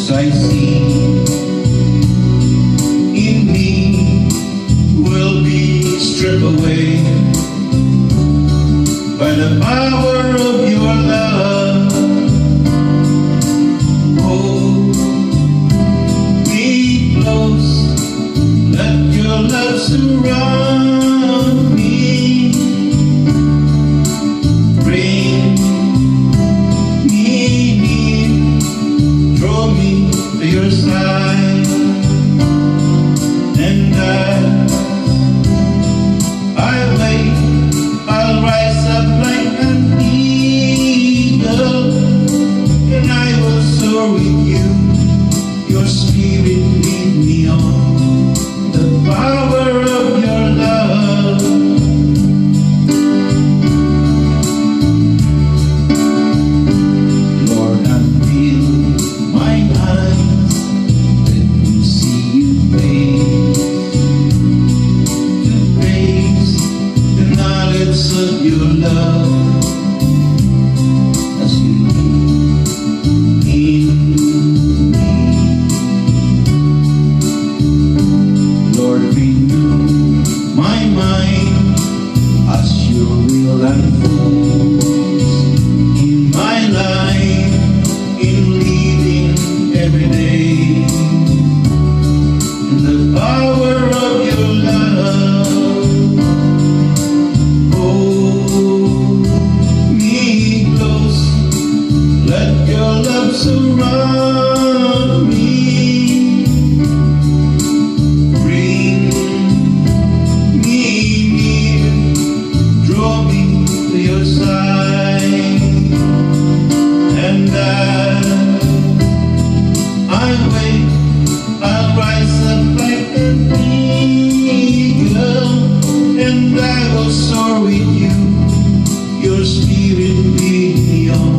weakness I see in me will be stripped away by the power of your love. Hold me close, let your love surround me. Bring me near, draw me to your side, and I'll wait, I'll rise up like an eagle, and I will soar with you. Your spirit lead me on, the power of your love. Lord, unveil my eyes, let me see you face to face, the knowledge of your love as you live in me. Lord, renew my mind as your will unfolds in my life, in living every day, in the power of your love. Hold me close, let your love surround me. Bring me near, draw me to your side, and I'll wait, I'll rise up like an eagle, and I will soar with you. Your spirit lead me on,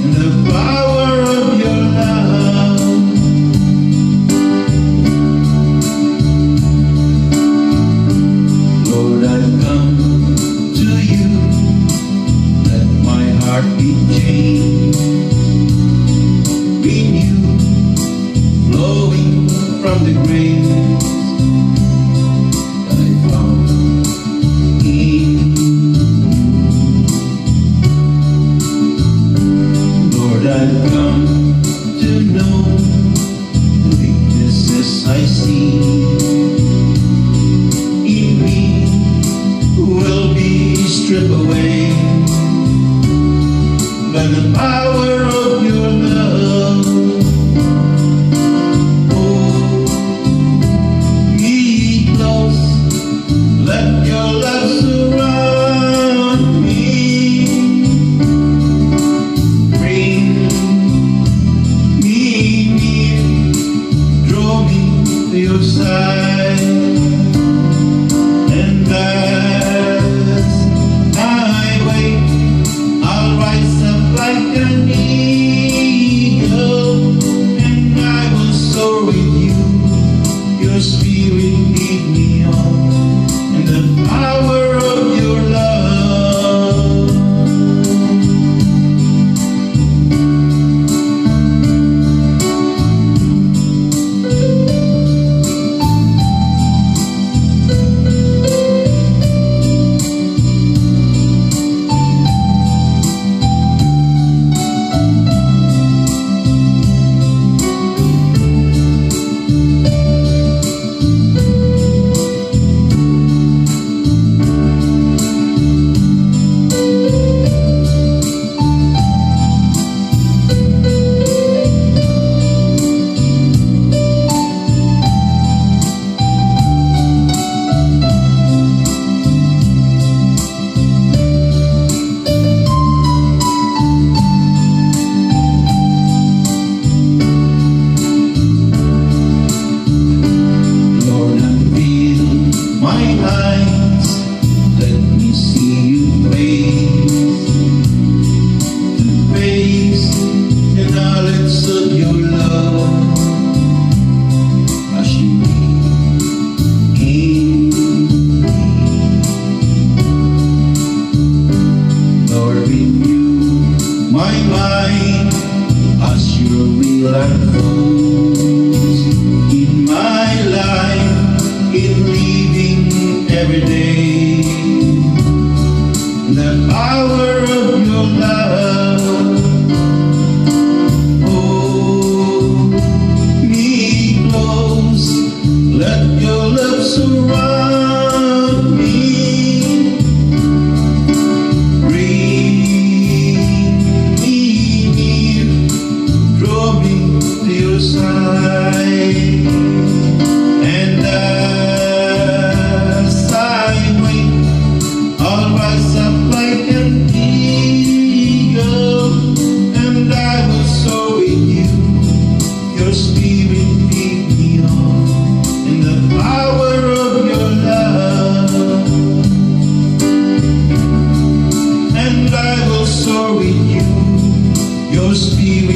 in the power of your love. Lord, I've come to you, let my heart be changed, renewed, flowing from the grace that I found in you. Lord, I've come to know the weaknesses I see in me will be stripped away by the power of your love. Hold me close, let your love surround me. Bring me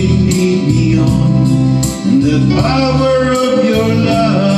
lead me on, and the power of your love